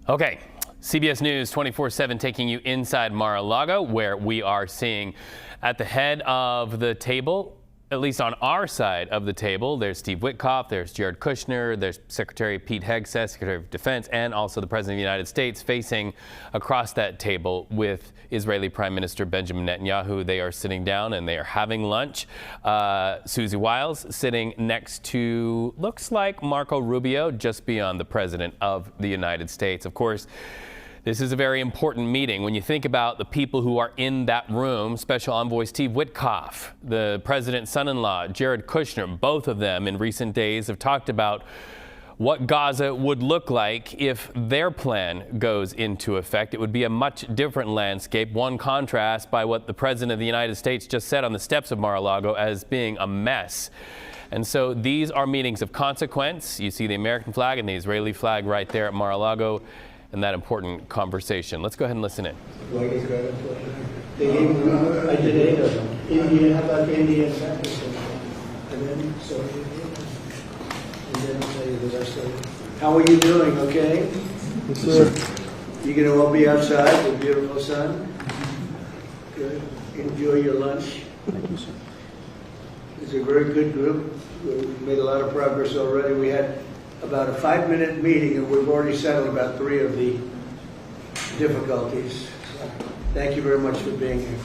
Okay, CBS News 24/7 taking you inside Mar-a-Lago, where we are seeing at the head of the table, at least on our side of the table, there's Steve Witkoff, there's Jared Kushner, there's Secretary Pete Hegseth, Secretary of Defense, and also the President of the United States facing across that table with Israeli Prime Minister Benjamin Netanyahu. They are sitting down and they are having lunch. Susie Wiles sitting next to, looks like Marco Rubio, just beyond the President of the United States. Of course, this is a very important meeting. When you think about the people who are in that room, Special Envoy Steve Witkoff, the President's son-in-law, Jared Kushner, both of them in recent days have talked about what Gaza would look like if their plan goes into effect. It would be a much different landscape. One contrast by what the President of the United States just said on the steps of Mar-a-Lago as being a mess. And so these are meetings of consequence. You see the American flag and the Israeli flag right there at Mar-a-Lago in that important conversation. Let's go ahead and listen in. I did 8 of them. India, how about India and Pakistan? And then, so, and then I'll tell you the rest of it. How are you doing, okay? Yes, sir. You going to all be outside with beautiful sun? Good. Enjoy your lunch. Thank you, sir. It's a very good group. We've made a lot of progress already. We had about a 5-minute meeting, and we've already settled about 3 of the difficulties. Thank you very much for being here.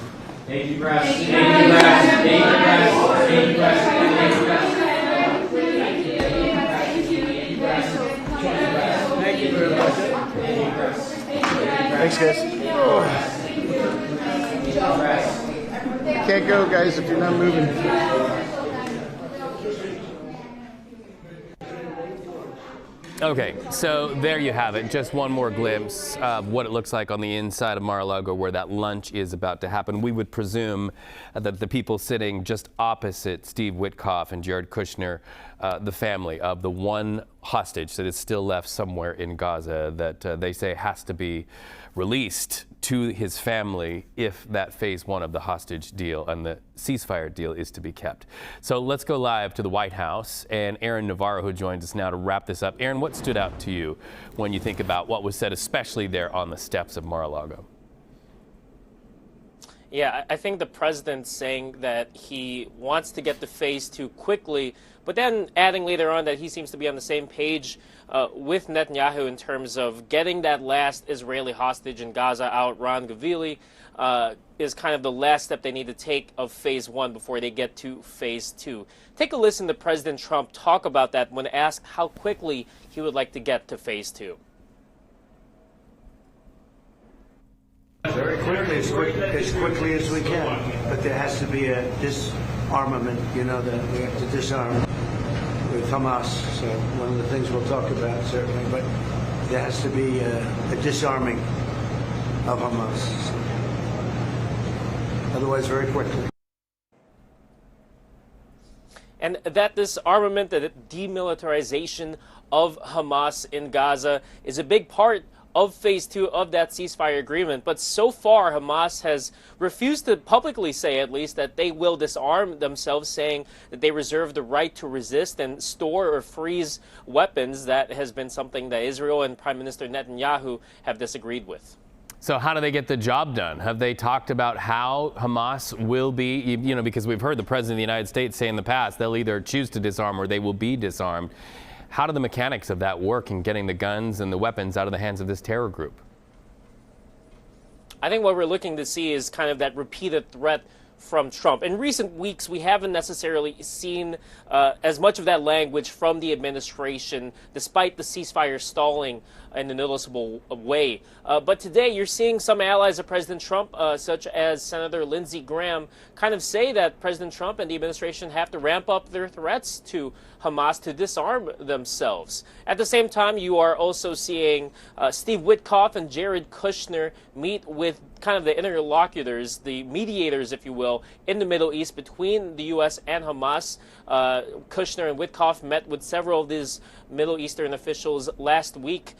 Thank you, Press. Thank you, Press. Thank you, Press. Thank you, Press. Thank you very much. Thanks, guys. You can't go, guys, if you're not moving. Okay, so there you have it. Just one more glimpse of what it looks like on the inside of Mar-a-Lago where that lunch is about to happen. We would presume that the people sitting just opposite Steve Witkoff and Jared Kushner, the family of the one hostage that is still left somewhere in Gaza that they say has to be released to his family if that phase 1 of the hostage deal and the ceasefire deal is to be kept. So let's go live to the White House and Aaron Navarro, who joins us now to wrap this up. Aaron, what stood out to you when you think about what was said, especially there on the steps of Mar-a-Lago? Yeah, I think the president's saying that he wants to get to phase 2 quickly, but then adding later on that he seems to be on the same page with Netanyahu in terms of getting that last Israeli hostage in Gaza out, Ron Gavili, is kind of the last step they need to take of phase 1 before they get to phase 2. Take a listen to President Trump talk about that when asked how quickly he would like to get to phase 2. Very quickly, as quickly as we can. But there has to be a disarmament, that we have to disarm with Hamas. So one of the things we'll talk about, certainly. But there has to be a disarming of Hamas. Otherwise, very quickly. And that disarmament, the demilitarization of Hamas in Gaza is a big part of phase 2 of that ceasefire agreement. But so far, Hamas has refused to publicly say, at least, that they will disarm themselves, saying that they reserve the right to resist and store or freeze weapons. That has been something that Israel and Prime Minister Netanyahu have disagreed with. So how do they get the job done? Have they talked about how Hamas will be, because we've heard the President of the United States say in the past they'll either choose to disarm or they will be disarmed. How do the mechanics of that work in getting the guns and the weapons out of the hands of this terror group? I think what we're looking to see is kind of that repeated threat from Trump. In recent weeks, we haven't necessarily seen as much of that language from the administration, despite the ceasefire stalling in a noticeable way. But today, you're seeing some allies of President Trump, such as Senator Lindsey Graham, kind of say that President Trump and the administration have to ramp up their threats to Hamas to disarm themselves. At the same time, you are also seeing Steve Witkoff and Jared Kushner meet with kind of the interlocutors, the mediators, if you will, in the Middle East between the U.S. and Hamas. Kushner and Witkoff met with several of these Middle Eastern officials last week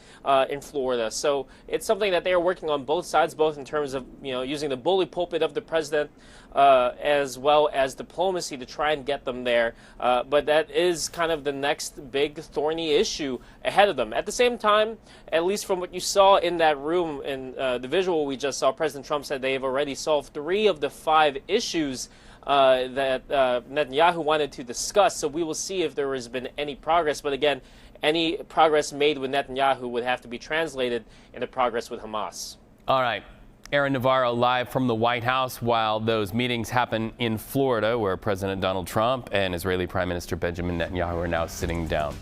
in Florida. So it's something that they are working on both sides, both in terms of using the bully pulpit of the president as well as diplomacy to try and get them there. But that is kind of the next big thorny issue ahead of them. At the same time, at least from what you saw in that room in the visual we just saw, President Trump said they've already solved 3 of the 5 issues that Netanyahu wanted to discuss. So we will see if there has been any progress. But again, any progress made with Netanyahu would have to be translated into progress with Hamas. All right. Aaron Navarro live from the White House while those meetings happen in Florida, where President Donald Trump and Israeli Prime Minister Benjamin Netanyahu are now sitting down.